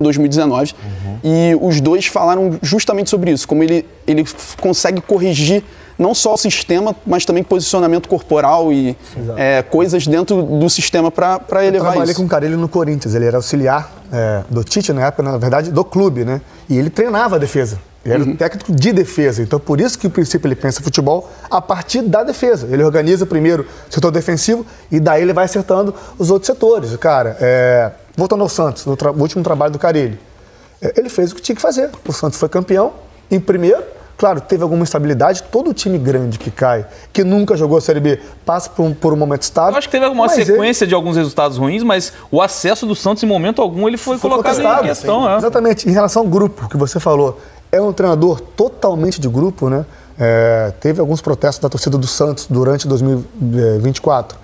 2019. E os dois falaram justamente sobre isso, como ele consegue corrigir não só o sistema, mas também posicionamento corporal e coisas dentro do sistema para elevar isso. Eu trabalhei com o Carille no Corinthians, ele era auxiliar do Tite na época, na verdade, do clube, né? E ele treinava a defesa. Ele era o técnico de defesa, então por isso que, no princípio, ele pensa futebol a partir da defesa. Ele organiza primeiro o setor defensivo e daí ele vai acertando os outros setores. Cara, voltando ao Santos, no último trabalho do Carille, ele fez o que tinha que fazer. O Santos foi campeão em primeiro. Claro, teve alguma instabilidade, todo time grande que cai, que nunca jogou a Série B, passa por um momento estável. Eu acho que teve alguma sequência de alguns resultados ruins, mas o acesso do Santos, em momento algum, ele foi colocado em questão. Exatamente. Em relação ao grupo que você falou, é um treinador totalmente de grupo, né? Teve alguns protestos da torcida do Santos durante 2024,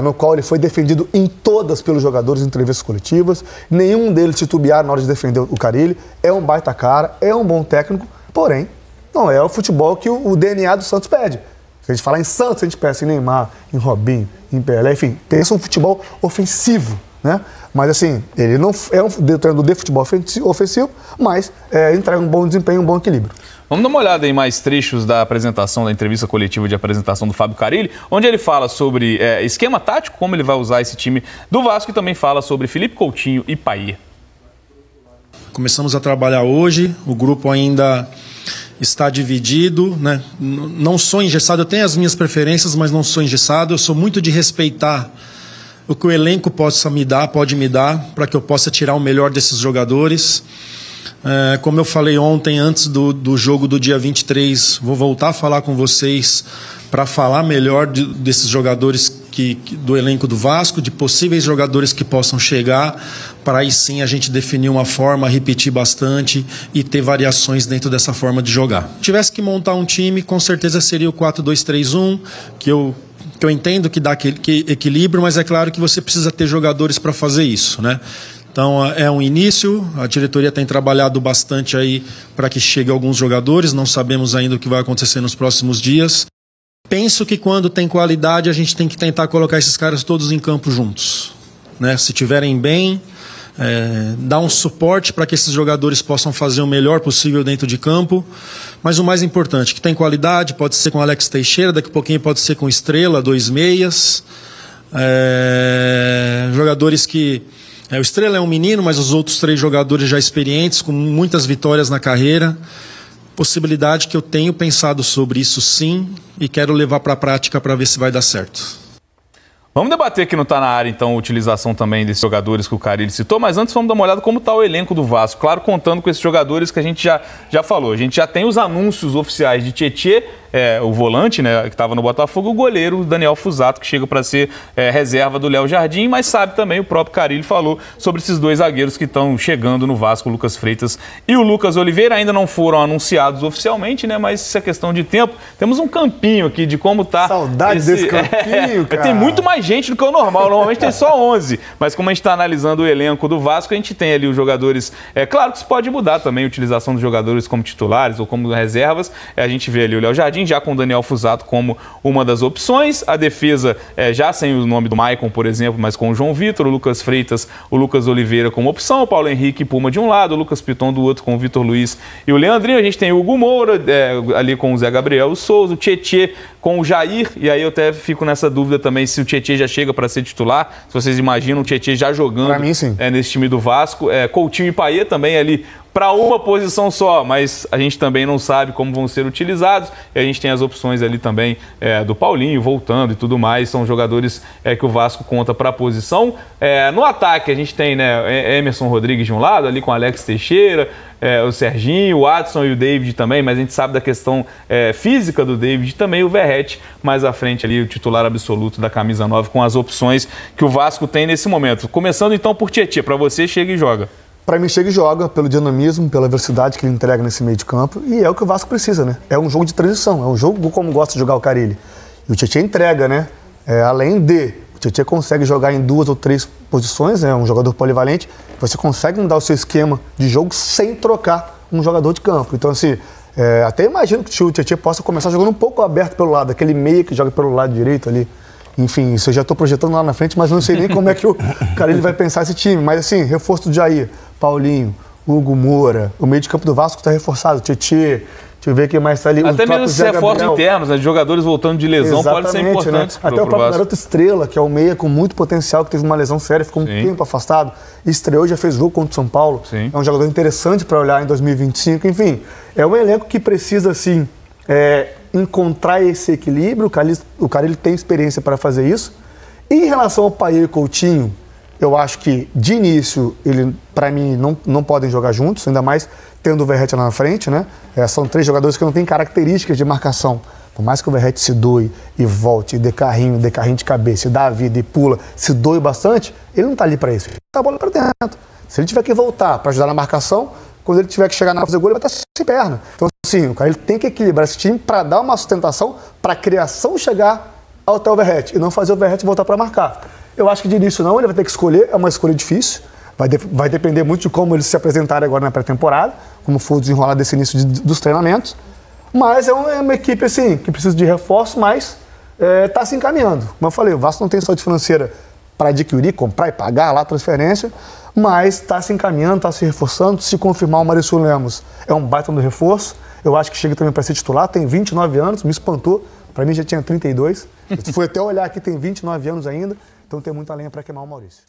no qual ele foi defendido em todas pelos jogadores em entrevistas coletivas. Nenhum deles titubearam na hora de defender o Carille. É um baita cara, é um bom técnico, porém, não é o futebol que o DNA do Santos pede. Se a gente falar em Santos, a gente pensa em Neymar, em Robinho, em Pelé, enfim, tem esse um futebol ofensivo, né? Mas assim, ele não é um treinador de futebol ofensivo, mas entrega um bom desempenho, um bom equilíbrio. Vamos dar uma olhada em mais trechos da apresentação, da entrevista coletiva de apresentação do Fábio Carille, onde ele fala sobre esquema tático, como ele vai usar esse time do Vasco, e também fala sobre Felipe Coutinho e Payet. Começamos a trabalhar hoje, o grupo ainda está dividido, né? Não sou engessado, eu tenho as minhas preferências, mas não sou engessado. Eu sou muito de respeitar o que o elenco pode me dar, para que eu possa tirar o melhor desses jogadores. Como eu falei ontem, antes do jogo do dia 23, vou voltar a falar com vocês para falar melhor desses jogadores do elenco do Vasco, de possíveis jogadores que possam chegar, para aí sim a gente definir uma forma, repetir bastante e ter variações dentro dessa forma de jogar. Se tivesse que montar um time, com certeza seria o 4-2-3-1, que eu entendo que dá aquele equilíbrio, mas é claro que você precisa ter jogadores para fazer isso, né? Então é um início, a diretoria tem trabalhado bastante aí para que chegue alguns jogadores, não sabemos ainda o que vai acontecer nos próximos dias. Penso que quando tem qualidade a gente tem que tentar colocar esses caras todos em campo juntos, né? Se tiverem bem, dar um suporte para que esses jogadores possam fazer o melhor possível dentro de campo, mas o mais importante, que tem qualidade, pode ser com Alex Teixeira, daqui a pouquinho pode ser com Estrela, 2 meias, jogadores que... o Estrela é um menino, mas os outros 3 jogadores já experientes, com muitas vitórias na carreira. Possibilidade que eu tenho pensado sobre isso sim, e quero levar para a prática para ver se vai dar certo. Vamos debater aqui no Tá Na Área, então, a utilização também desses jogadores que o Carille citou, mas antes vamos dar uma olhada como está o elenco do Vasco. Claro, contando com esses jogadores que a gente já falou. A gente já tem os anúncios oficiais de Tietê, o volante, né, que estava no Botafogo, o goleiro o Daniel Fusato, que chega para ser reserva do Léo Jardim, mas sabe também, o próprio Carille falou sobre esses 2 zagueiros que estão chegando no Vasco, o Lucas Freitas e o Lucas Oliveira. Ainda não foram anunciados oficialmente, né, mas isso é questão de tempo. Temos um campinho aqui de como tá... Saudade desse campinho, cara. Tem muito mais gente do que o normal, normalmente tem só 11, mas como a gente está analisando o elenco do Vasco, a gente tem ali os jogadores... claro que isso pode mudar também, a utilização dos jogadores como titulares ou como reservas. A gente vê ali o Léo Jardim, já com o Daniel Fusato como uma das opções. A defesa, já sem o nome do Maicon, por exemplo, mas com o João Vitor, o Lucas Freitas, o Lucas Oliveira como opção, o Paulo Henrique e Puma de um lado, o Lucas Piton do outro com o Vitor Luiz e o Leandrinho. A gente tem o Hugo Moura ali com o Zé Gabriel, o Souza, o Tietê com o Jair, e aí eu até fico nessa dúvida também se o Tietê já chega para ser titular, se vocês imaginam o Tietê já jogando pra mim, sim. Nesse time do Vasco. Coutinho e Payet também ali para uma posição só, mas a gente também não sabe como vão ser utilizados, e a gente tem as opções ali também do Paulinho voltando e tudo mais. São jogadores que o Vasco conta para a posição. No ataque a gente tem, né, Emerson Rodrigues de um lado, ali com Alex Teixeira, o Serginho, o Adson e o David também, mas a gente sabe da questão física do David também, o Verratti mais à frente ali, o titular absoluto da camisa 9, com as opções que o Vasco tem nesse momento. Começando então por Tietê, para você, chega e joga. Para mim, chega e joga pelo dinamismo, pela velocidade que ele entrega nesse meio de campo, e é o que o Vasco precisa, né? É um jogo de transição, é um jogo como gosta de jogar o Carille. E o Tietê entrega, né? Além de o Tietê consegue jogar em 2 ou 3 posições, é um jogador polivalente, você consegue mudar o seu esquema de jogo sem trocar um jogador de campo. Então, assim, até imagino que o Tietê possa começar jogando um pouco aberto pelo lado, aquele meia que joga pelo lado direito ali. Enfim, isso eu já estou projetando lá na frente, mas não sei nem como é que o Carille vai pensar esse time. Mas, assim, reforço do Jair, Paulinho, Hugo Moura, o meio de campo do Vasco está reforçado, Tietê, deixa eu ver quem mais está ali. Até mesmo esses reforços internos, né, de jogadores voltando de lesão, podem ser importantes. Né? Até o próprio Garoto Estrela, que é o meia com muito potencial, que teve uma lesão séria, ficou um tempo afastado, estreou, já fez jogo contra o São Paulo. Sim. É um jogador interessante para olhar em 2025. Enfim, é um elenco que precisa, assim, encontrar esse equilíbrio. O cara ele tem experiência para fazer isso. E em relação ao Paê e Coutinho, eu acho que, de início, para mim, não podem jogar juntos, ainda mais tendo o Verratti lá na frente, né? São 3 jogadores que não têm características de marcação. Por mais que o Verratti se doe e volte, e dê carrinho de cabeça, e dá a vida e pula, se doe bastante, ele não está ali para isso. Ele tá a bola para dentro. Se ele tiver que voltar para ajudar na marcação, quando ele tiver que chegar na fazer gol, ele vai estar sem perna. Então, assim, o cara ele tem que equilibrar esse time para dar uma sustentação para a criação chegar até o Verratti e não fazer o Verratti voltar para marcar. Eu acho que de início não, ele vai ter que escolher, é uma escolha difícil, vai depender muito de como eles se apresentarem agora na pré-temporada, como for o desenrolar desse início dos treinamentos, mas é uma equipe assim, que precisa de reforço, mas está se encaminhando. Como eu falei, o Vasco não tem saúde financeira para adquirir, comprar e pagar lá a transferência, mas está se encaminhando, está se reforçando. Se confirmar o Maurício Lemos, é um baita no reforço, eu acho que chega também para ser titular, tem 29 anos, me espantou, para mim já tinha 32, fui até olhar aqui, tem 29 anos ainda, então tem muita lenha para queimar o Maurício.